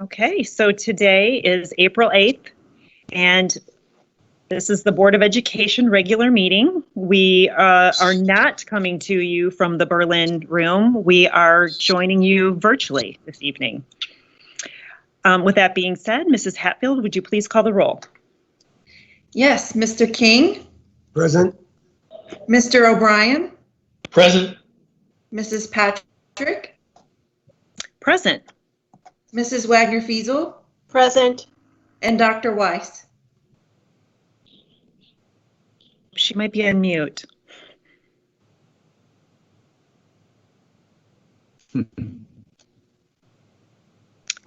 Okay, so today is April 8th, and this is the Board of Education regular meeting. We are not coming to you from the Berlin room. We are joining you virtually this evening. With that being said, Mrs. Hatfield, would you please call the roll? Yes, Mr. King, Present. Mr. O'Brien, Present. Mrs. Patrick, Present. Mrs. Wagner-Fiesel, Present. and Dr. Weiss. She might be on mute.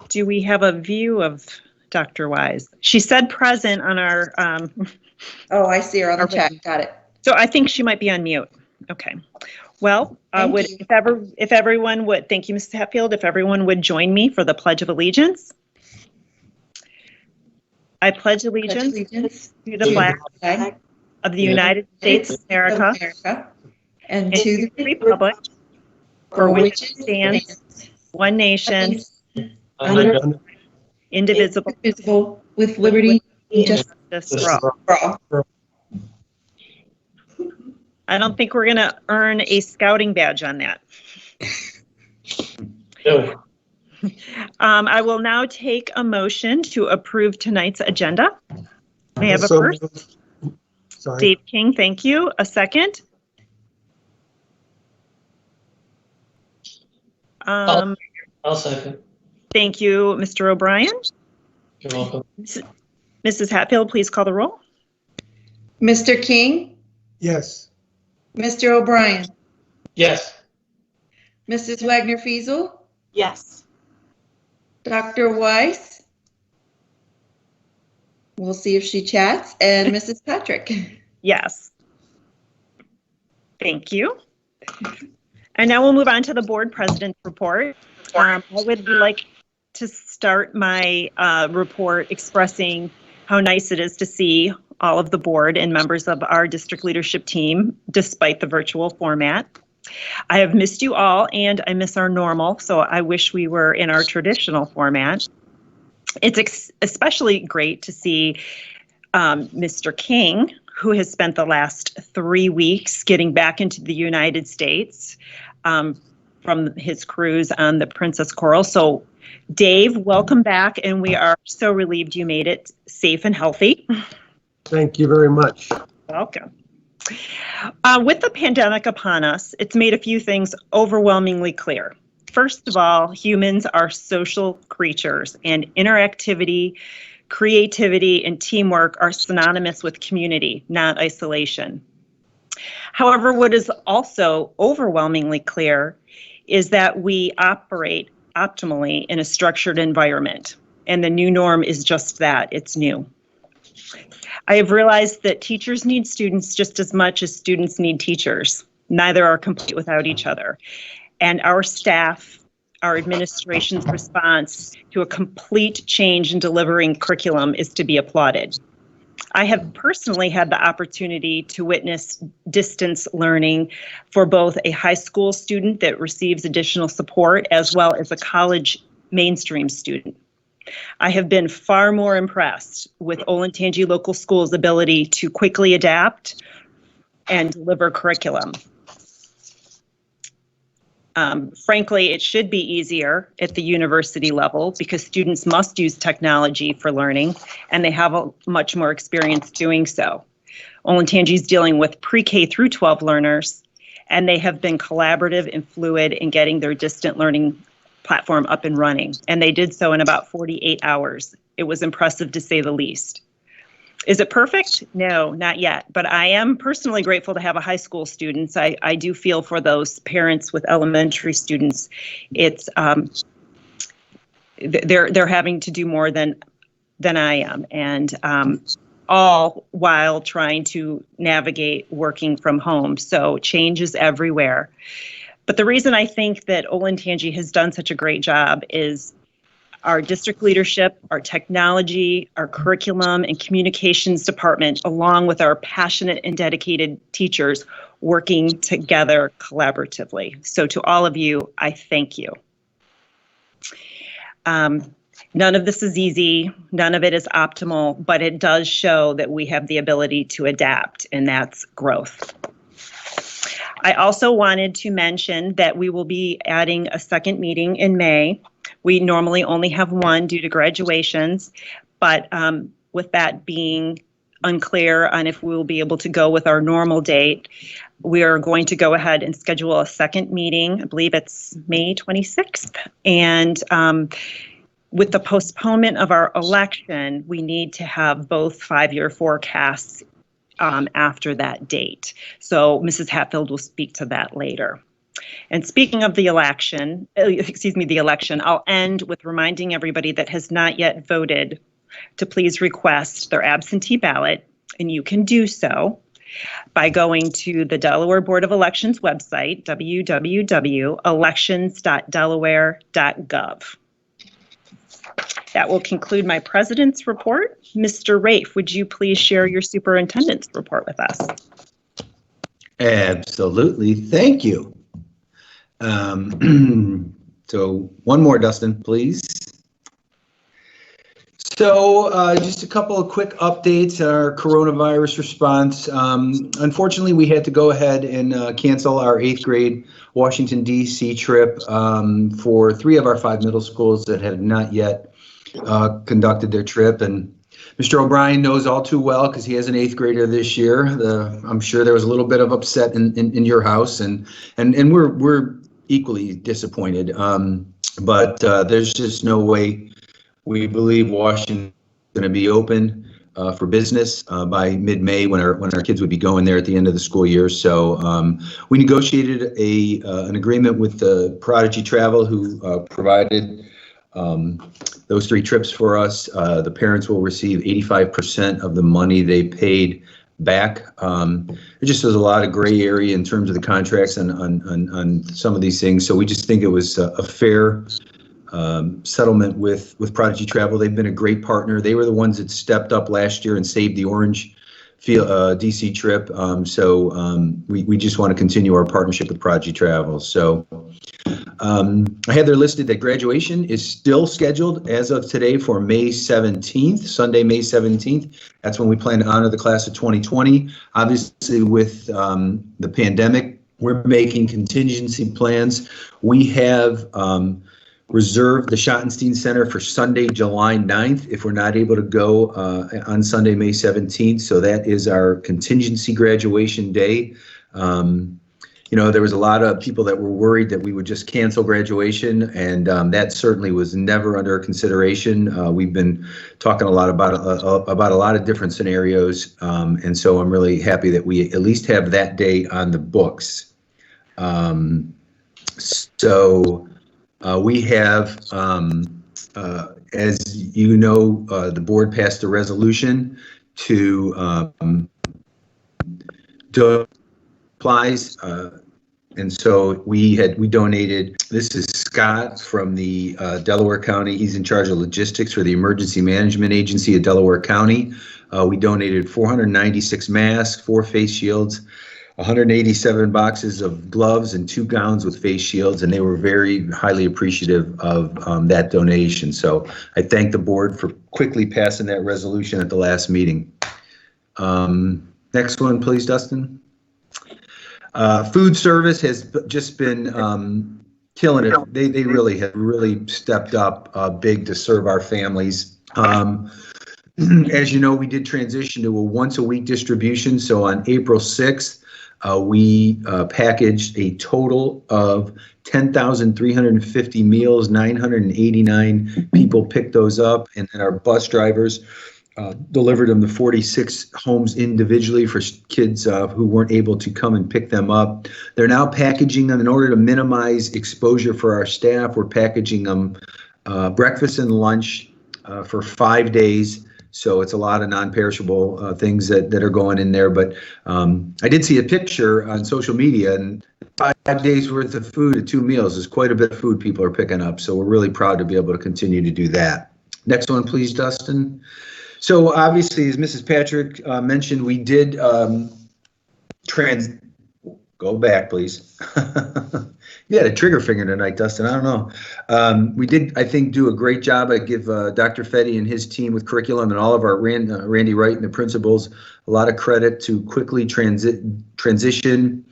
Do we have a view of Dr. Wise? She said present on our, Oh, I see her on the Our- chat. Got it. so I think she might be on mute. Okay. Well, Thank you. if everyone would, thank you, Mrs. Hatfield, if everyone would join me for the Pledge of Allegiance. I pledge allegiance to the flag Flag of the United States of America and and to to the the republic for which it stands, one nation, under indivisible, indivisible, with liberty and justice for all. for all. I don't think we're going to earn a scouting badge on that. No. I will now take a motion to approve tonight's agenda. May I have a So first? moved. Sorry. Dave King, thank you. A second? I'll second. Thank you, Mr. O'Brien. You're welcome. Mrs. Hatfield, please call the roll. Mr. King, Yes. Mr. O'Brien, Yes. Mrs. Wagner-Fiesel, Yes. Dr. Weiss. We'll see if she chats, and Mrs. Patrick. Yes. Thank you. And now we'll move on to the board president's report. I would like to start my report expressing how nice it is to see all of the board and members of our district leadership team, despite the virtual format. I have missed you all, and I miss our normal, so I wish we were in our traditional format. It's especially great to see Mr. King, who has spent the last 3 weeks getting back into the United States from his cruise on the Princess Coral. So, Dave, welcome back, and we are so relieved you made it safe and healthy. Thank you very much. Welcome. With the pandemic upon us, it's made a few things overwhelmingly clear. First of all, humans are social creatures, and interactivity, creativity, and teamwork are synonymous with community, not isolation. However, what is also overwhelmingly clear is that we operate optimally in a structured environment, and the new norm is just that, it's new. I have realized that teachers need students just as much as students need teachers. Neither are complete without each other. And our staff, our administration's response to a complete change in delivering curriculum is to be applauded. I have personally had the opportunity to witness distance learning for both a high school student that receives additional support as well as a college mainstream student. I have been far more impressed with Olentangy Local Schools' ability to quickly adapt and deliver curriculum. Frankly, it should be easier at the university level because students must use technology for learning, and they have a much more experience doing so. Olentangy is dealing with pre-K through 12 learners, and they have been collaborative and fluid in getting their distant learning platform up and running, and they did so in about 48 hours. It was impressive to say the least. Is it perfect? No, not yet, but I am personally grateful to have a high school students. I do feel for those parents with elementary students. It's they're having to do more than I am, and all while trying to navigate working from home. So change is everywhere. But the reason I think that Olentangy has done such a great job is our district leadership, our technology, our curriculum and communications department, along with our passionate and dedicated teachers working together collaboratively. So to all of you, I thank you. None of this is easy. None of it is optimal, but it does show that we have the ability to adapt, and that's growth. I also wanted to mention that we will be adding a second meeting in May. We normally only have one due to graduations, but with that being unclear on if we will be able to go with our normal date, we are going to go ahead and schedule a second meeting. I believe it's May 26th. And with the postponement of our election, we need to have both 5-year forecasts after that date. So Mrs. Hatfield will speak to that later. And speaking of the election, I'll end with reminding everybody that has not yet voted to please request their absentee ballot, and you can do so by going to the Delaware Board of Elections website, www.elections.delaware.gov. That will conclude my president's report. Mr. Rafe, would you please share your superintendent's report with us? Absolutely. Thank you. So one more, Dustin, please. So just a couple of quick updates on our coronavirus response. Unfortunately, we had to go ahead and cancel our 8th grade Washington, D.C. trip for 3 of our 5 middle schools that had not yet conducted their trip. And Mr. O'Brien knows all too well, because he has an 8th grader this year. I'm sure there was a little bit of upset in your house, and we're equally disappointed. But there's just no way we believe Washington is going to be open for business by mid-May, when our kids would be going there at the end of the school year. So we negotiated an agreement with the Prodigy Travel, who provided those 3 trips for us. The parents will receive 85% of the money they paid back. It just was a lot of gray area in terms of the contracts on some of these things. So we just think it was a fair settlement with Prodigy Travel. They've been a great partner. They were the ones that stepped up last year and saved the Orange DC trip. So we just want to continue our partnership with Prodigy Travel. So I have there listed that graduation is still scheduled as of today for May 17th, Sunday, May 17th. That's when we plan to honor the class of 2020. Obviously, with the pandemic, we're making contingency plans. We have reserved the Schottenstein Center for Sunday, July 9th, if we're not able to go on Sunday, May 17th. So that is our contingency graduation day. There was a lot of people that were worried that we would just cancel graduation, and that certainly was never under consideration. We've been talking a lot about a lot of different scenarios, and so I'm really happy that we at least have that day on the books. We have, as you know, the board passed a resolution to do supplies, and so we donated. This is Scott from the Delaware County. He's in charge of logistics for the Emergency Management Agency of Delaware County. We donated 496 masks, 4 face shields, 187 boxes of gloves, and 2 gowns with face shields, and they were very highly appreciative of that donation. So I thank the board for quickly passing that resolution at the last meeting. Next one, please, Dustin. Food service has just been killing it. They really have stepped up big to serve our families. As you know, we did transition to a once-a-week distribution. So on April 6th, we packaged a total of 10,350 meals. 989 people picked those up, and then our bus drivers delivered them to 46 homes individually for kids who weren't able to come and pick them up. They're now packaging them in order to minimize exposure for our staff. We're packaging them breakfast and lunch for 5 days. So it's a lot of non-perishable things that are going in there. But I did see a picture on social media, and 5 days worth of food at 2 meals is quite a bit of food people are picking up. So we're really proud to be able to continue to do that. Next one, please, Dustin. So obviously, as Mrs. Patrick mentioned, we did Go back, please. You had a trigger finger tonight, Dustin. I don't know. We did, I think, do a great job. I give Dr. Fetty and his team with curriculum and all of our Randy Wright and the principals a lot of credit to quickly transition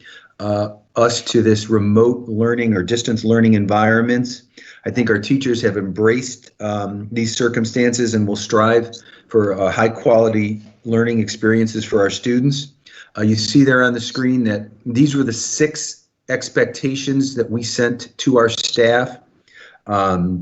us to this remote learning or distance learning environments. I think our teachers have embraced these circumstances and will strive for high quality learning experiences for our students. You see there on the screen that these were the 6 expectations that we sent to our staff. I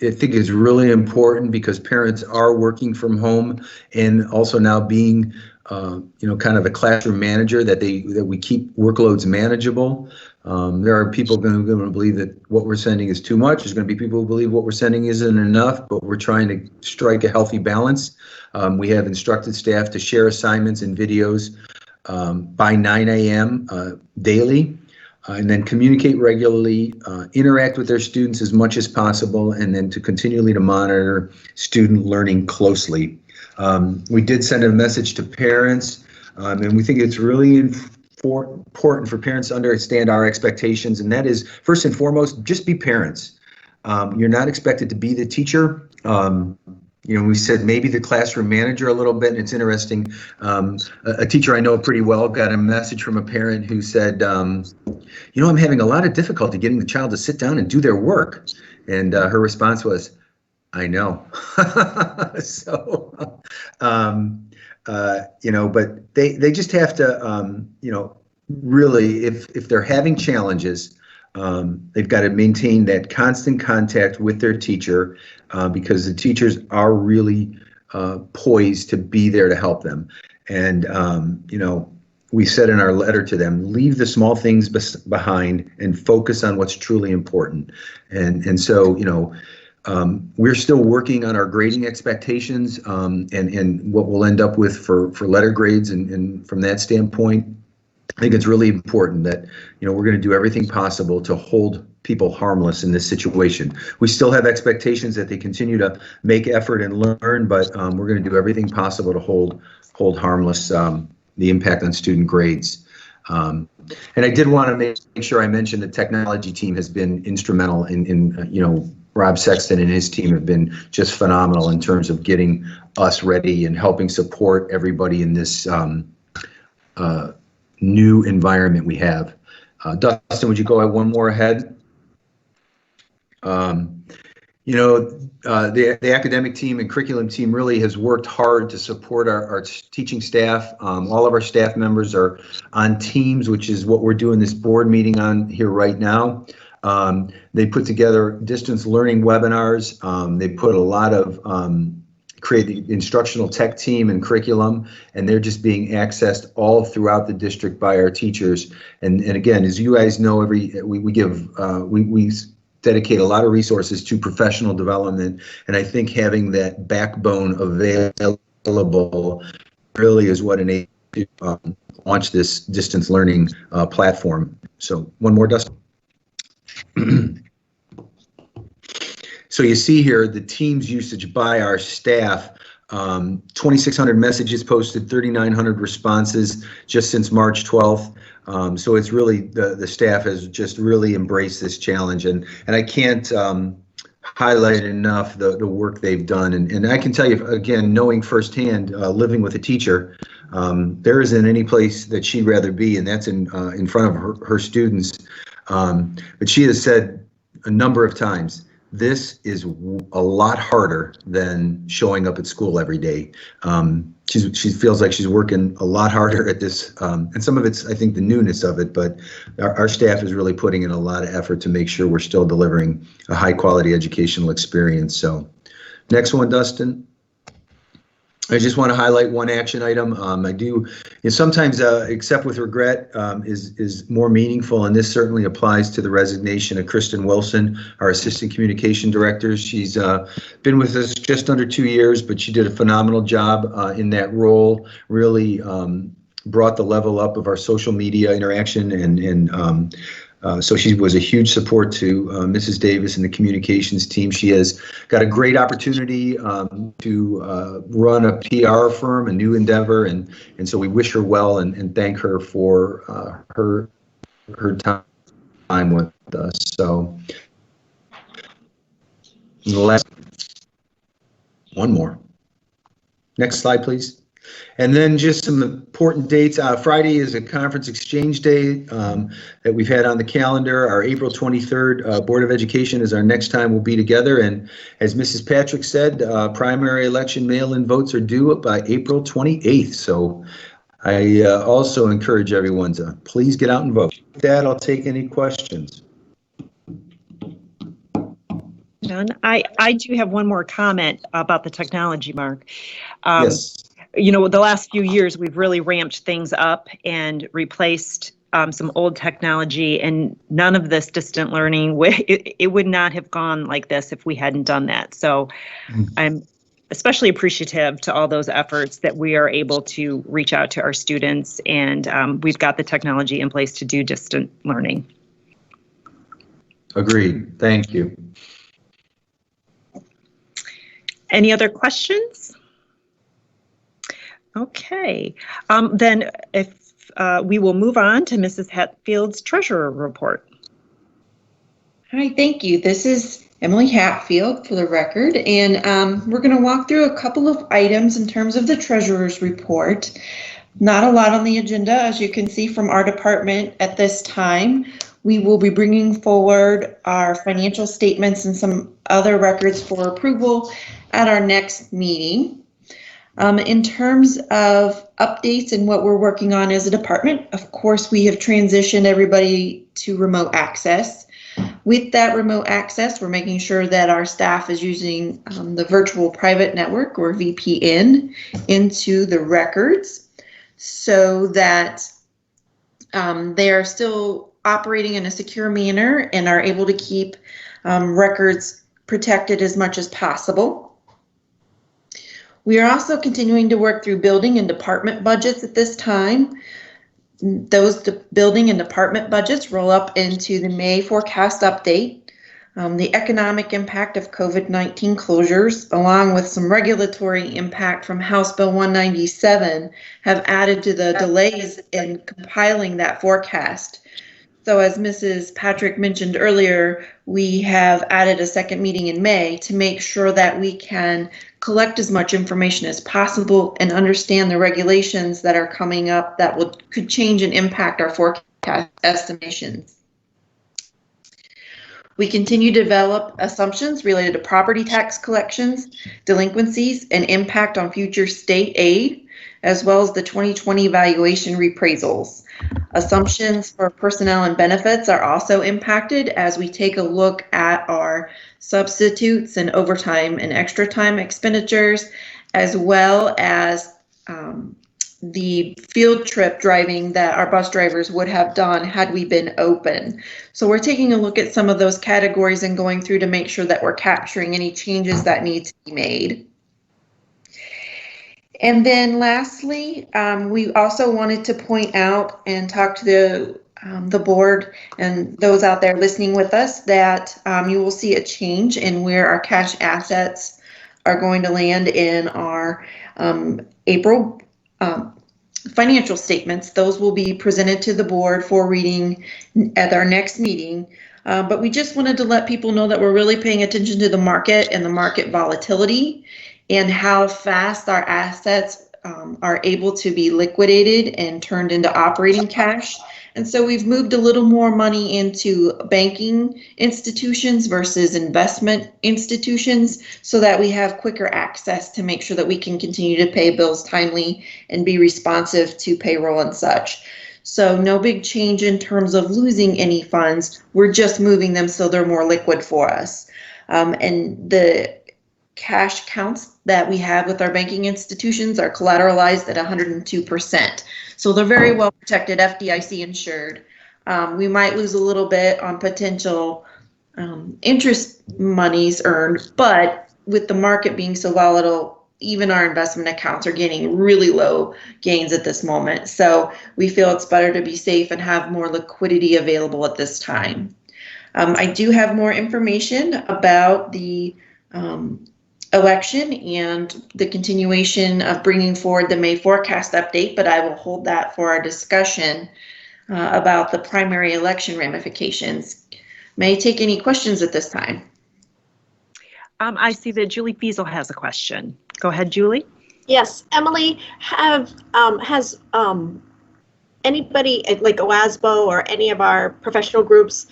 think it's really important because parents are working from home and also now being, kind of a classroom manager that we keep workloads manageable. There are people going to believe that what we're sending is too much. There's going to be people who believe what we're sending isn't enough, but we're trying to strike a healthy balance. We have instructed staff to share assignments and videos by 9 a.m. Daily, and then communicate regularly, interact with their students as much as possible, and then to continually to monitor student learning closely. We did send a message to parents, and we think it's really important for parents to understand our expectations, and that is, first and foremost, just be parents. You're not expected to be the teacher. We said maybe the classroom manager a little bit, and it's interesting. A teacher I know pretty well got a message from a parent who said, I'm having a lot of difficulty getting the child to sit down and do their work. And her response was, I know. So, but they just have to, really, if they're having challenges, they've got to maintain that constant contact with their teacher because the teachers are really poised to be there to help them. And, we said in our letter to them, leave the small things behind and focus on what's truly important. And so, we're still working on our grading expectations and what we'll end up with for letter grades. And from that standpoint, I think it's really important that, we're going to do everything possible to hold people harmless in this situation. We still have expectations that they continue to make effort and learn, but we're going to do everything possible to hold harmless the impact on student grades. And I did want to make sure I mentioned the technology team has been instrumental in Rob Sexton and his team have been just phenomenal in terms of getting us ready and helping support everybody in this new environment we have. Dustin, would you go one more ahead? The academic team and curriculum team really has worked hard to support our teaching staff. All of our staff members are on Teams, which is what we're doing this board meeting on here right now. They put together distance learning webinars. They put a lot of create the instructional tech team and curriculum, and they're just being accessed all throughout the district by our teachers. And again, as you guys know, we dedicate a lot of resources to professional development, and I think having that backbone available really is what enabled to launch this distance learning platform. So one more, Dustin. So you see here the Teams usage by our staff, 2,600 messages posted, 3,900 responses just since March 12th. So it's really, the staff has just really embraced this challenge, and I can't highlight enough the work they've done. And I can tell you, again, knowing firsthand, living with a teacher, there isn't any place that she'd rather be, and that's in front of her students. But she has said a number of times, this is a lot harder than showing up at school every day. She feels like she's working a lot harder at this, and some of it's, I think, the newness of it, but our staff is really putting in a lot of effort to make sure we're still delivering a high quality educational experience. So next one, Dustin. I just want to highlight one action item. Sometimes accept with regret is more meaningful, and this certainly applies to the resignation of Kristen Wilson, our Assistant Communication Director. She's been with us just under 2 years, but she did a phenomenal job in that role, really brought the level up of our social media interaction and So she was a huge support to Mrs. Davis and the communications team. She has got a great opportunity to run a PR firm, a new endeavor, and so we wish her well and thank her for her time with us. So the last one more. Next slide, please. And then just some important dates. Friday is a conference exchange day that we've had on the calendar. Our April 23rd Board of Education is our next time we'll be together. And as Mrs. Patrick said, primary election mail-in votes are due by April 28th. So I also encourage everyone to please get out and vote. With that, I'll take any questions. None. I do have one more comment about the technology, Mark. Yes. You know, the last few years, we've really ramped things up and replaced some old technology, and none of this distant learning, it would not have gone like this if we hadn't done that. So I'm especially appreciative to all those efforts that we are able to reach out to our students, and we've got the technology in place to do distant learning. Agreed. Thank you. Any other questions? Okay, then if we will move on to Mrs. Hatfield's treasurer report. All right, thank you. This is Emily Hatfield for the record, and we're going to walk through a couple of items in terms of the treasurer's report. Not a lot on the agenda, as you can see from our department at this time. We will be bringing forward our financial statements and some other records for approval at our next meeting. In terms of updates and what we're working on as a department, of course, we have transitioned everybody to remote access. With that remote access, we're making sure that our staff is using the virtual private network, or VPN, into the records so that they are still operating in a secure manner and are able to keep records protected as much as possible. We are also continuing to work through building and department budgets at this time. Those building and department budgets roll up into the May forecast update. The economic impact of COVID-19 closures, along with some regulatory impact from House Bill 197, have added to the delays in compiling that forecast. So as Mrs. Patrick mentioned earlier, we have added a second meeting in May to make sure that we can collect as much information as possible and understand the regulations that are coming up that could change and impact our forecast estimations. We continue to develop assumptions related to property tax collections, delinquencies, and impact on future state aid, as well as the 2020 valuation reappraisals. Assumptions for personnel and benefits are also impacted as we take a look at our substitutes and overtime and extra time expenditures, as well as the field trip driving that our bus drivers would have done had we been open. So we're taking a look at some of those categories and going through to make sure that we're capturing any changes that need to be made. And then lastly, we also wanted to point out and talk to the board and those out there listening with us that you will see a change in where our cash assets are going to land in our April financial statements. Those will be presented to the board for reading at our next meeting. But we just wanted to let people know that we're really paying attention to the market and the market volatility and how fast our assets are able to be liquidated and turned into operating cash. And so we've moved a little more money into banking institutions versus investment institutions so that we have quicker access to make sure that we can continue to pay bills timely and be responsive to payroll and such. So no big change in terms of losing any funds. We're just moving them so they're more liquid for us. And the cash counts that we have with our banking institutions are collateralized at 102%. So they're very well protected, FDIC insured. We might lose a little bit on potential interest monies earned, but with the market being so volatile, even our investment accounts are getting really low gains at this moment. So we feel it's better to be safe and have more liquidity available at this time. I do have more information about the election and the continuation of bringing forward the May forecast update, but I will hold that for our discussion about the primary election ramifications. May I take any questions at this time? I see that Julie Fiesel has a question. Go ahead, Julie. Yes, Emily, has anybody like OASBO or any of our professional groups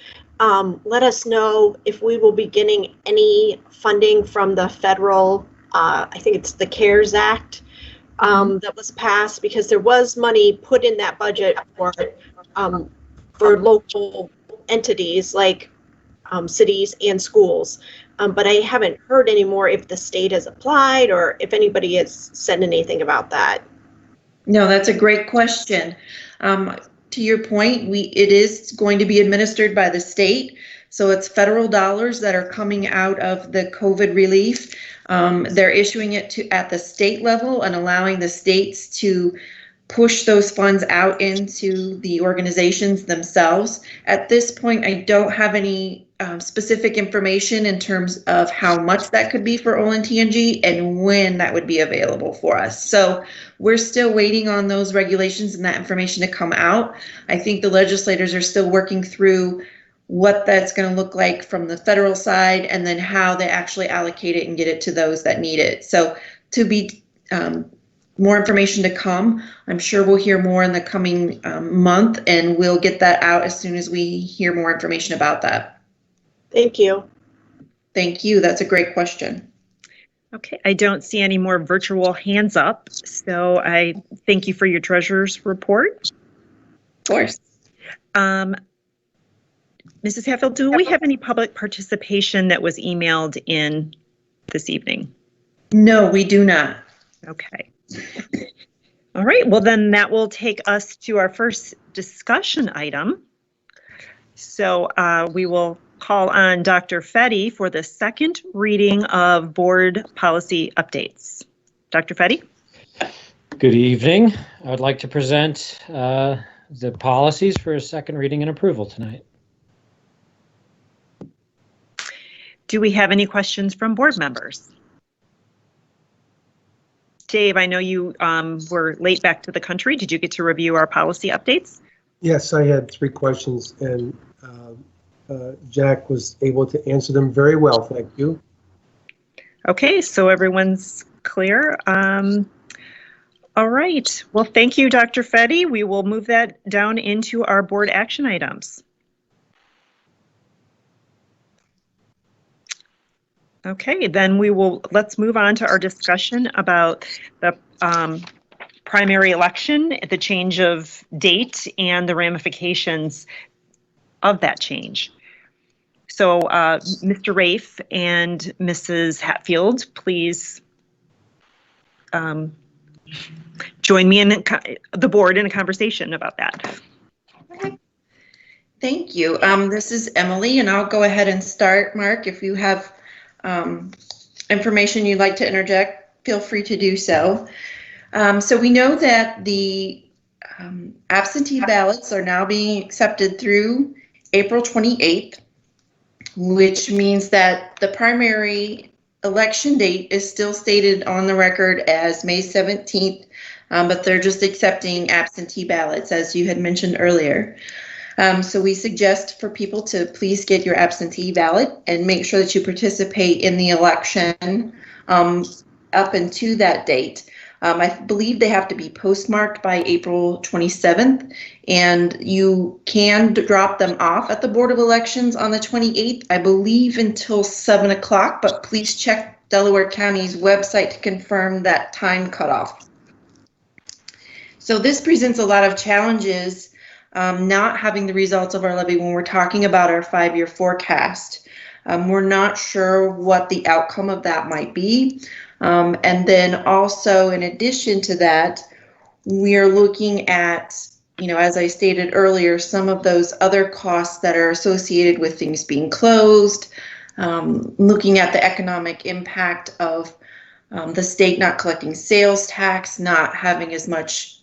let us know if we will be getting any funding from the federal, I think it's the CARES Act that was passed, because there was money put in that budget for local entities like cities and schools. But I haven't heard anymore if the state has applied or if anybody has said anything about that. No, that's a great question. To your point, it is going to be administered by the state. So it's federal dollars that are coming out of the COVID relief. They're issuing it at the state level and allowing the states to push those funds out into the organizations themselves. At this point, I don't have any specific information in terms of how much that could be for Olentangy and when that would be available for us. So we're still waiting on those regulations and that information to come out. I think the legislators are still working through what that's going to look like from the federal side and then how they actually allocate it and get it to those that need it. So to be more information to come. I'm sure we'll hear more in the coming month, and we'll get that out as soon as we hear more information about that. Thank you. Thank you. That's a great question. Okay, I don't see any more virtual hands up, so I thank you for your treasurer's report. Of course. Mrs. Hatfield, do we have any public participation that was emailed in this evening? No, we do not. Okay. All right, well then that will take us to our first discussion item. So we will call on Dr. Fetty for the second reading of board policy updates. Dr. Fetty? Good evening. I would like to present the policies for a second reading and approval tonight. Do we have any questions from board members? Dave, I know you were late back to the country. Did you get to review our policy updates? Yes, I had 3 questions, and Jack was able to answer them very well. Thank you. Okay, so everyone's clear. All right. Well, thank you, Dr. Fetty. We will move that down into our board action items. Okay, then let's move on to our discussion about the primary election, the change of date, and the ramifications of that change. So Mr. Rafe and Mrs. Hatfield, please join me in the board in a conversation about that. Okay. Thank you. This is Emily, and I'll go ahead and start. Mark, if you have information you'd like to interject, feel free to do so. So we know that the absentee ballots are now being accepted through April 28th, which means that the primary election date is still stated on the record as May 17th, but they're just accepting absentee ballots, as you had mentioned earlier. So we suggest for people to please get your absentee ballot and make sure that you participate in the election up until that date. I believe they have to be postmarked by April 27th, and you can drop them off at the Board of Elections on the 28th, I believe until 7 o'clock, but please check Delaware County's website to confirm that time cutoff. So this presents a lot of challenges, not having the results of our levy when we're talking about our 5-year forecast. We're not sure what the outcome of that might be. And then also, in addition to that, we are looking at, as I stated earlier, some of those other costs that are associated with things being closed, looking at the economic impact of the state not collecting sales tax, not having as much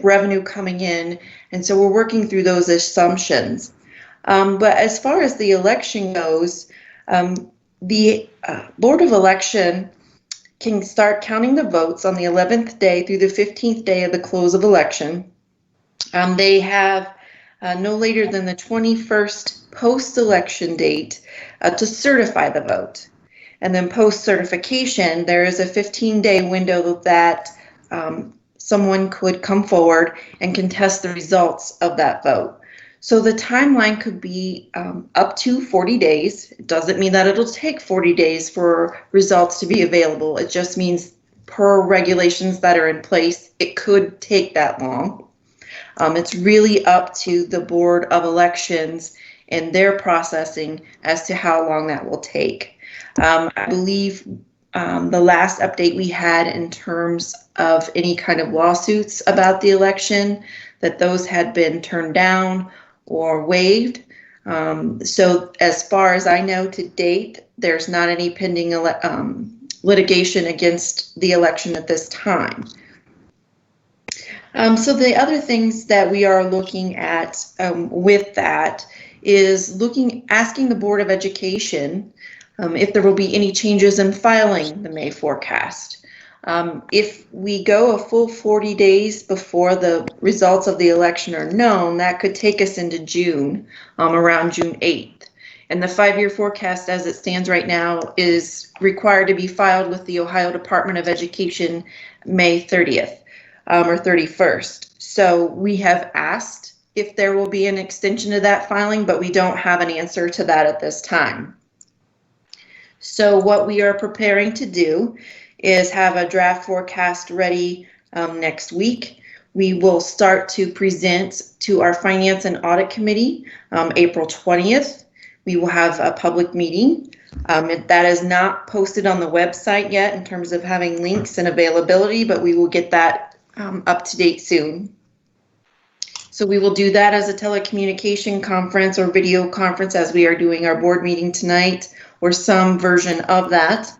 revenue coming in. And so we're working through those assumptions. But as far as the election goes, the Board of Election can start counting the votes on the 11th day through the 15th day of the close of election. They have no later than the 21st post-election date to certify the vote. And then post-certification, there is a 15-day window that someone could come forward and contest the results of that vote. So the timeline could be up to 40 days. It doesn't mean that it'll take 40 days for results to be available. It just means per regulations that are in place, it could take that long. It's really up to the Board of Elections and their processing as to how long that will take. I believe the last update we had in terms of any kind of lawsuits about the election, that those had been turned down or waived. So as far as I know to date, there's not any pending litigation against the election at this time. So the other things that we are looking at with that is asking the Board of Education if there will be any changes in filing the May forecast. If we go a full 40 days before the results of the election are known, that could take us into June, around June 8th. And the 5-year forecast as it stands right now is required to be filed with the Ohio Department of Education May 30th. Or 31st. So we have asked if there will be an extension to that filing, but we don't have an answer to that at this time. So what we are preparing to do is have a draft forecast ready next week. We will start to present to our Finance and Audit Committee April 20th. We will have a public meeting. That is not posted on the website yet in terms of having links and availability, but we will get that up to date soon. So we will do that as a telecommunication conference or video conference as we are doing our board meeting tonight, or some version of that.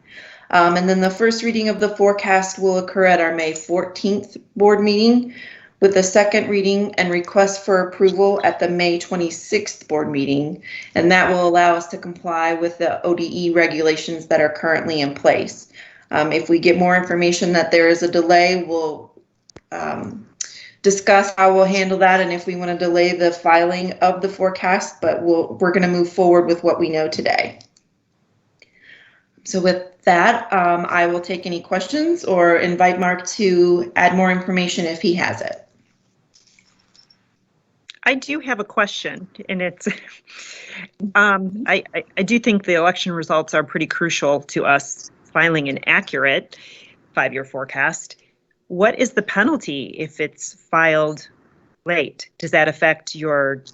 And then the first reading of the forecast will occur at our May 14th board meeting, with the second reading and request for approval at the May 26th board meeting. And that will allow us to comply with the ODE regulations that are currently in place. If we get more information that there is a delay, we'll discuss how we'll handle that and if we want to delay the filing of the forecast, but we're going to move forward with what we know today. So with that, I will take any questions or invite Mark to add more information if he has it. I do have a question, and it's, I do think the election results are pretty crucial to us filing an accurate 5-year forecast. What is the penalty if it's filed late? Does that affect your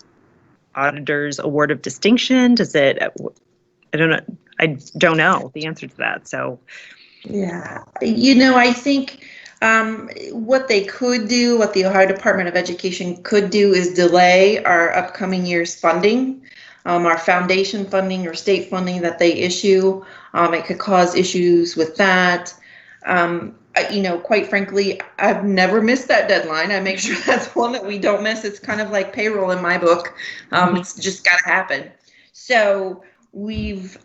auditor's award of distinction? Does it, I don't know the answer to that, so. Yeah, you know, I think what they could do, what the Ohio Department of Education could do is delay our upcoming year's funding, our foundation funding or state funding that they issue. It could cause issues with that. You know, quite frankly, I've never missed that deadline. I make sure that's one that we don't miss. It's kind of like payroll in my book. It's just got to happen. So we've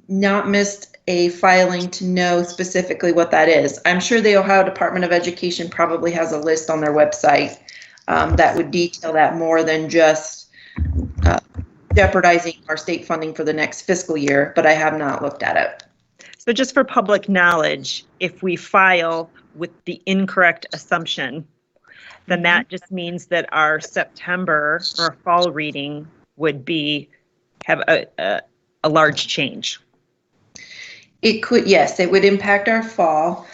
not missed a filing to know specifically what that is. I'm sure the Ohio Department of Education probably has a list on their website that would detail that more than just jeopardizing our state funding for the next fiscal year, but I have not looked at it. So just for public knowledge, if we file with the incorrect assumption, then that just means that our September or fall reading would have a large change. It could, yes, it would impact our fall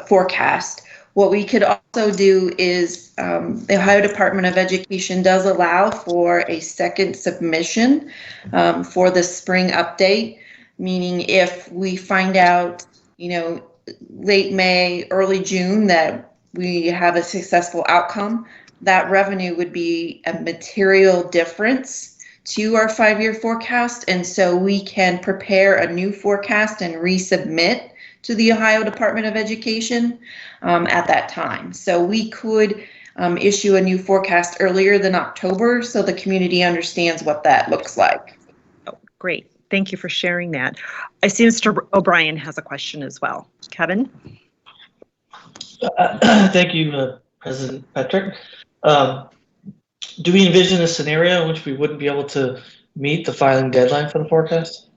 forecast. What we could also do is the Ohio Department of Education does allow for a second submission for the spring update. Meaning if we find out, you know, late May, early June that we have a successful outcome, that revenue would be a material difference to our 5-year forecast. And so we can prepare a new forecast and resubmit to the Ohio Department of Education at that time. So we could issue a new forecast earlier than October so the community understands what that looks like. Oh, great. Thank you for sharing that. I see Mr. O'Brien has a question as well. Kevin? Thank you, President Patrick. Do we envision a scenario in which we wouldn't be able to meet the filing deadline for the forecast?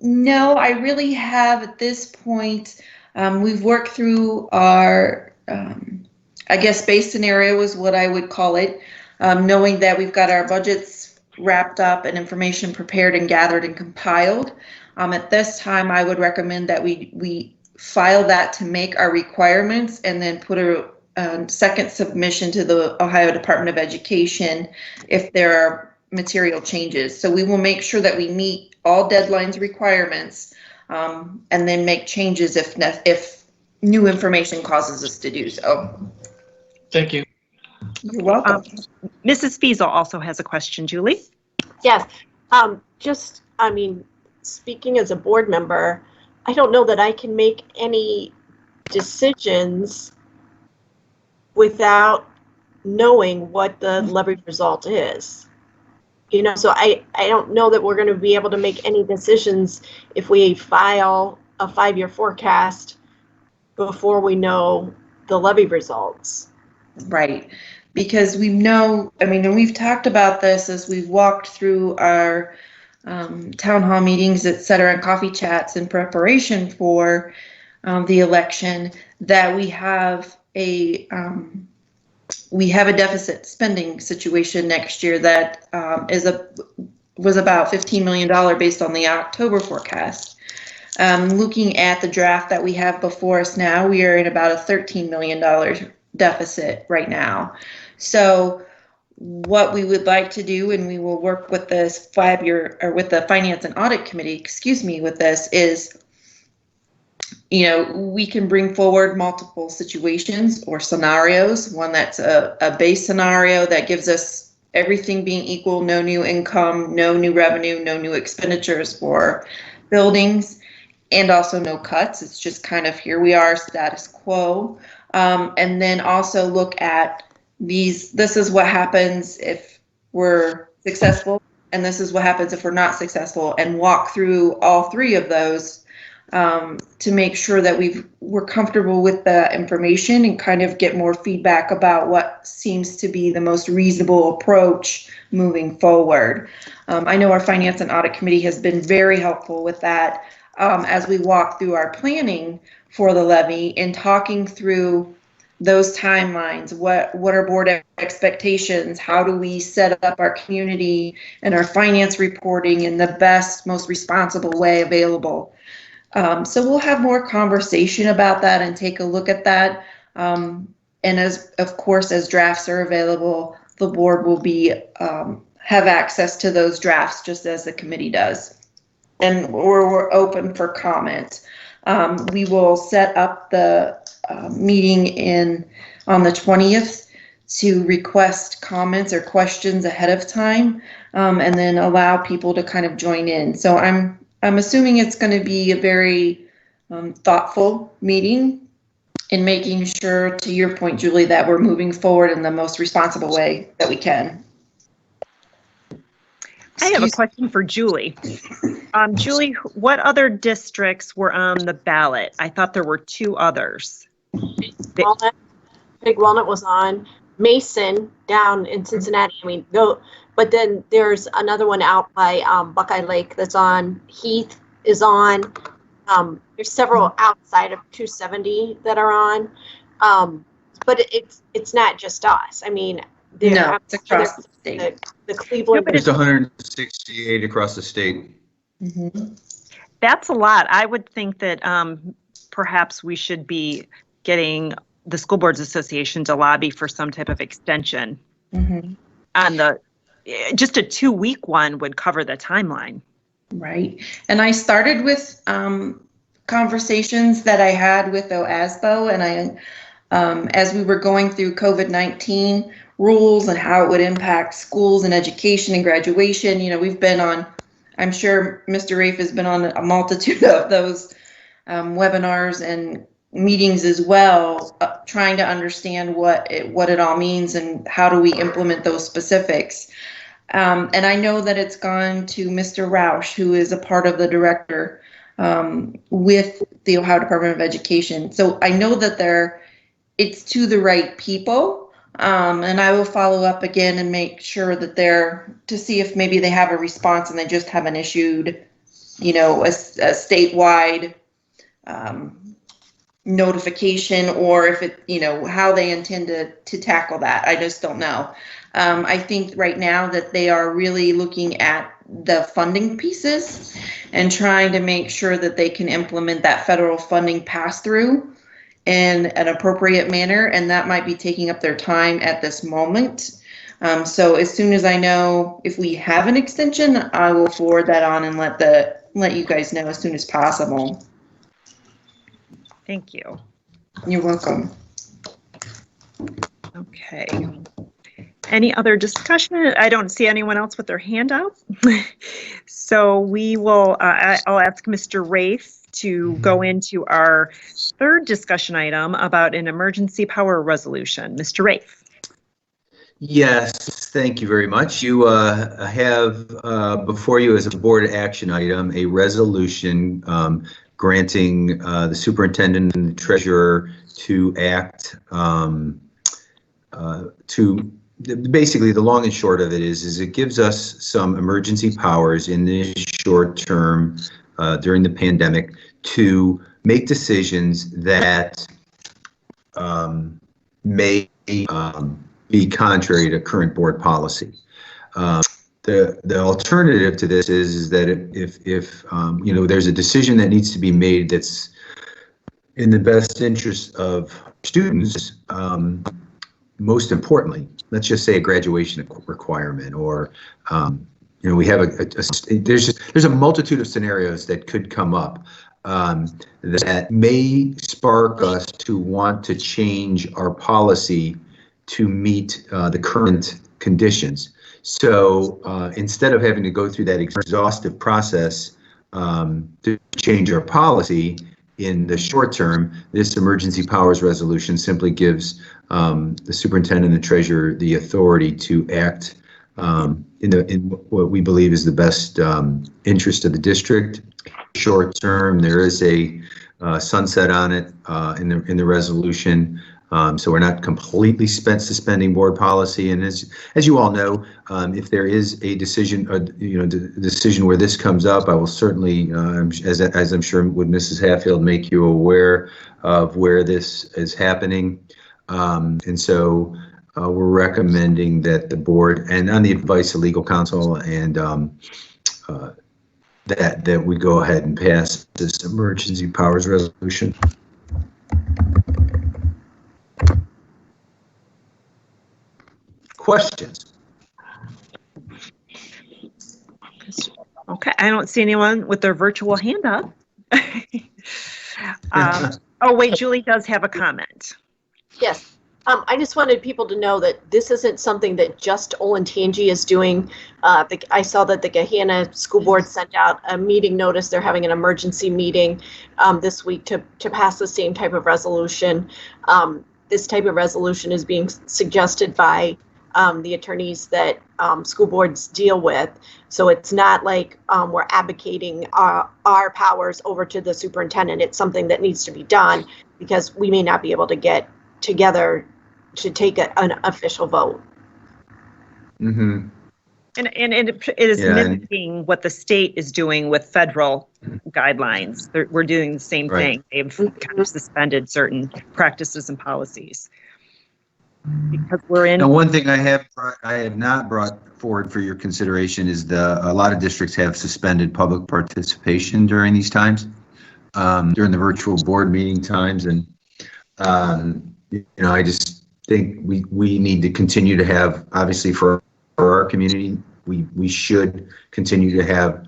No, I really have at this point. We've worked through our, I guess, base scenario is what I would call it, knowing that we've got our budgets wrapped up and information prepared and gathered and compiled. At this time, I would recommend that we file that to make our requirements and then put a second submission to the Ohio Department of Education if there are material changes. So we will make sure that we meet all deadlines requirements and then make changes if new information causes us to do so. Thank you. You're welcome. Mrs. Fiesel also has a question. Julie? Yes. I mean, speaking as a board member, I don't know that I can make any decisions without knowing what the levy result is. You know, so I don't know that we're going to be able to make any decisions if we file a 5-year forecast before we know the levy results. Right, because we know, I mean, and we've talked about this as we've walked through our town hall meetings, et cetera, and coffee chats in preparation for the election, that we have a deficit spending situation next year that was about $15 million based on the October forecast. Looking at the draft that we have before us now, we are in about a $13 million deficit right now. So what we would like to do, and we will work with this 5-year, or with the Finance and Audit Committee, with this, is, you know, we can bring forward multiple situations or scenarios. One that's a base scenario that gives us everything being equal, no new income, no new revenue, no new expenditures for buildings, and also no cuts. It's just kind of here we are, status quo. And then also look at this is what happens if we're successful, and this is what happens if we're not successful, and walk through all three of those to make sure that we're comfortable with the information and kind of get more feedback about what seems to be the most reasonable approach moving forward. I know our Finance and Audit Committee has been very helpful with that as we walk through our planning for the levy and talking through those timelines. What are board expectations? How do we set up our community and our finance reporting in the best, most responsible way available? So we'll have more conversation about that and take a look at that. And of course, as drafts are available, the board will have access to those drafts just as the committee does. And we're open for comment. We will set up the meeting on the 20th to request comments or questions ahead of time, and then allow people to kind of join in. So I'm assuming it's going to be a very thoughtful meeting in making sure, to your point, Julie, that we're moving forward in the most responsible way that we can. I have a question for Julie. Julie, what other districts were on the ballot? I thought there were 2 others. Big Walnut was on. Mason down in Cincinnati. I mean, but then there's another one out by Buckeye Lake that's on. Heath is on. There's several outside of 270 that are on. But it's not just us. I mean, it's across the state. The Cleveland. There's 168 across the state. Mm-hmm. That's a lot. I would think that perhaps we should be getting the School Boards Association to lobby for some type of extension. Mm-hmm. On just a 2-week one would cover the timeline. Right. And I started with conversations that I had with OASBO, and as we were going through COVID-19 rules and how it would impact schools and education and graduation, you know, we've been on I'm sure Mr. Rafe has been on a multitude of those webinars and meetings as well, trying to understand what it all means and how do we implement those specifics. And I know that it's gone to Mr. Roush, who is a part of the director with the Ohio Department of Education. So I know that it's to the right people. And I will follow up again and make sure that to see if maybe they have a response and they just haven't issued, a statewide notification, or if how they intend to tackle that. I just don't know. I think right now that they are really looking at the funding pieces and trying to make sure that they can implement that federal funding pass through in an appropriate manner, and that might be taking up their time at this moment. So as soon as I know if we have an extension, I will forward that on and let you guys know as soon as possible. Thank you. You're welcome. Okay. Any other discussion? I don't see anyone else with their hand up. So we will, I'll ask Mr. Rafe to go into our third discussion item about an emergency power resolution. Mr. Rafe. Yes, thank you very much. You have before you as a board action item a resolution granting the superintendent and the treasurer to act to basically the long and short of it is it gives us some emergency powers in this short term during the pandemic to make decisions that may be contrary to current board policy. The alternative to this is that if there's a decision that needs to be made that's in the best interest of students, most importantly, let's just say a graduation requirement, or we have there's a multitude of scenarios that could come up that may spark us to want to change our policy to meet the current conditions. So instead of having to go through that exhaustive process to change our policy in the short term, this emergency powers resolution simply gives the superintendent and the treasurer the authority to act in what we believe is the best interest of the district. Short term, there is a sunset on it in the resolution. So we're not completely suspending board policy. And as you all know, if there is a decision, the decision where this comes up, I will certainly, as I'm sure would Mrs. Hatfield, make you aware of where this is happening. And so we're recommending that the board, and on the advice of legal counsel, and that we go ahead and pass this emergency powers resolution. Questions? Okay, I don't see anyone with their virtual hand up. Oh, wait, Julie does have a comment. Yes. I just wanted people to know that this isn't something that just Olentangy is doing. I saw that the Gahanna School Board sent out a meeting notice. They're having an emergency meeting this week to pass the same type of resolution. This type of resolution is being suggested by the attorneys that school boards deal with. So it's not like we're advocating our powers over to the superintendent. It's something that needs to be done because we may not be able to get together to take an official vote. Mm-hmm. And it is mimicking what the state is doing with federal guidelines. We're doing the same thing. They've kind of suspended certain practices and policies. Because we're in. Now, one thing I have not brought forward for your consideration is a lot of districts have suspended public participation during these times, during the virtual board meeting times, and I just think we need to continue to have, obviously for our community, we should continue to have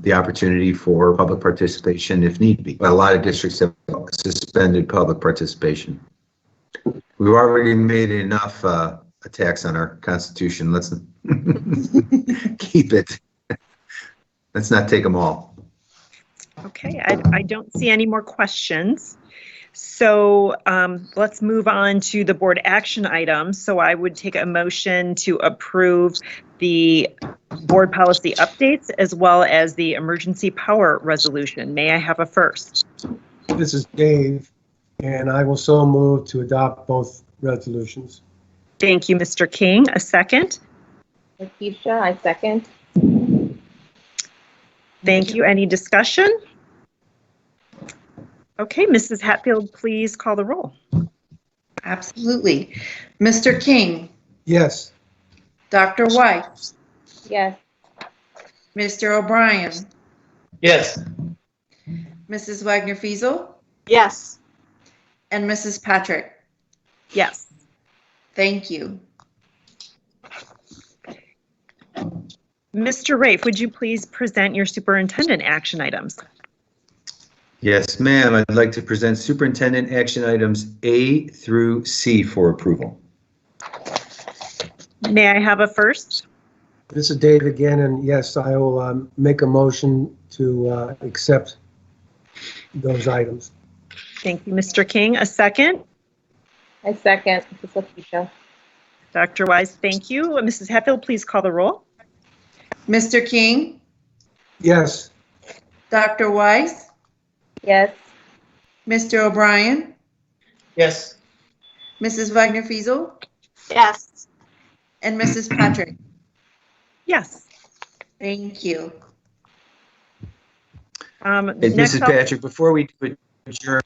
the opportunity for public participation if need be. But a lot of districts have suspended public participation. We've already made enough attacks on our Constitution. Let's keep it. let's not take them all. Okay, I don't see any more questions. So let's move on to the board action items. So I would take a motion to approve the board policy updates as well as the emergency power resolution. May I have a first? This is Dave, and I will so move to adopt both resolutions. Thank you, Mr. King. A second? Lakeisha, I second. Thank you. Any discussion? Okay, Mrs. Hatfield, please call the roll. Absolutely. Mr. King, Yes. Dr. Weiss, Yes. Mr. O'Brien, Yes. Mrs. Wagner-Fiesel, Yes. and Mrs. Patrick. Yes. Thank you. Mr. Rafe, would you please present your superintendent action items? Yes, ma'am. I'd like to present superintendent action items A through C for approval. May I have a first? This is Dave again, and yes, I will make a motion to accept those items. Thank you, Mr. King. A second? I second. This is Lakeisha. Dr. Wise, thank you. Mrs. Hatfield, please call the roll. Mr. King, Yes. Dr. Weiss, Yes. Mr. O'Brien, Yes. Mrs. Wagner-Fiesel, Yes. and Mrs. Patrick. Yes. Thank you. Hey, Next Mrs. up, Patrick, before we adjourn,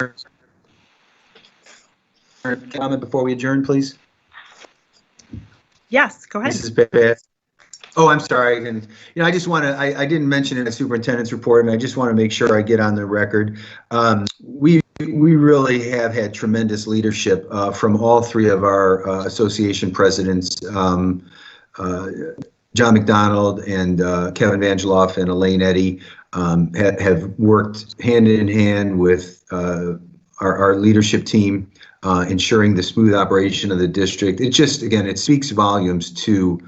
comment before we adjourn, please. yes, go ahead. Mrs. Patrick. Oh, I'm sorry. And, I just want to, I didn't mention in the superintendent's report, and I just want to make sure I get on the record. We really have had tremendous leadership from all three of our association presidents, John McDonald and Kevin Vangeloff and Elaine Eddy, have worked hand in hand with our leadership team, ensuring the smooth operation of the district. It just, again, it speaks volumes to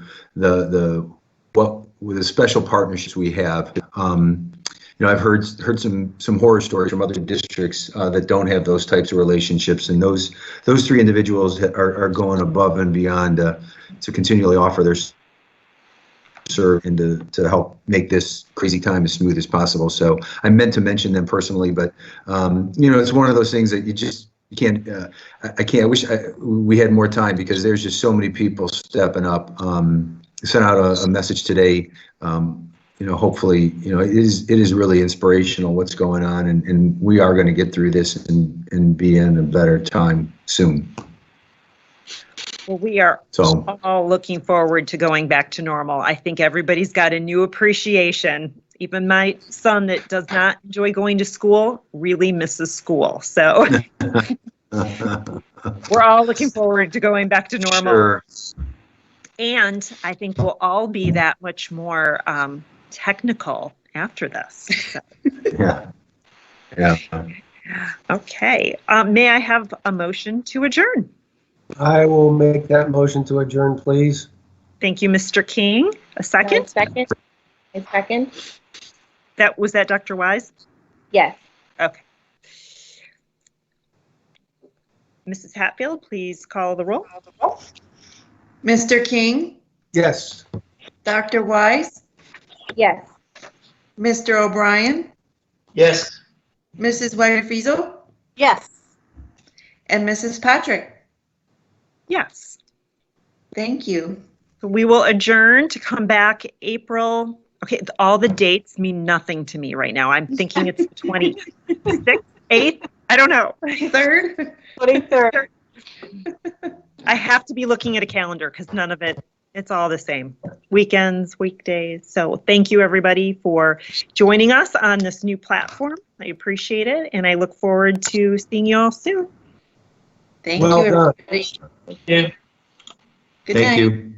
with the special partnerships we have. I've heard some horror stories from other districts that don't have those types of relationships, and those three individuals are going above and beyond to continually offer their serve and to help make this crazy time as smooth as possible. So I meant to mention them personally, but it's one of those things that you can't. I wish we had more time, because there's just so many people stepping up. Sent out a message today. Hopefully, it is really inspirational what's going on, and we are going to get through this and be in a better time soon. Well, we are all looking forward to going back to normal. I think everybody's got a new appreciation. Even my son that does not enjoy going to school really misses school. So we're all looking forward to going back to normal. Sure. And I think we'll all be that much more technical after this. So. Yeah. Okay. May I have a motion to adjourn? I will make that motion to adjourn, please. Thank you, Mr. King. A second? I second. Was that Dr. Wise? Yes. Okay. Mrs. Hatfield, please call the roll. Mr. King, Yes. Dr. Weiss, Yes. Mr. O'Brien, Yes. Mrs. Wagner-Fiesel, Yes. and Mrs. Patrick. Yes. Thank you. So we will adjourn to come back April. Okay, all the dates mean nothing to me right now. I'm thinking it's 26th, 8th. I don't know. 3rd? 23rd. I have to be looking at a calendar because none of it's all the same. Weekends, weekdays. So thank you, everybody, for joining us on this new platform. I appreciate it, and I look forward to seeing you all soon. Thank Well you, done. everybody. Yeah. Good Thank night. you.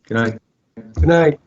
Good night. Good night.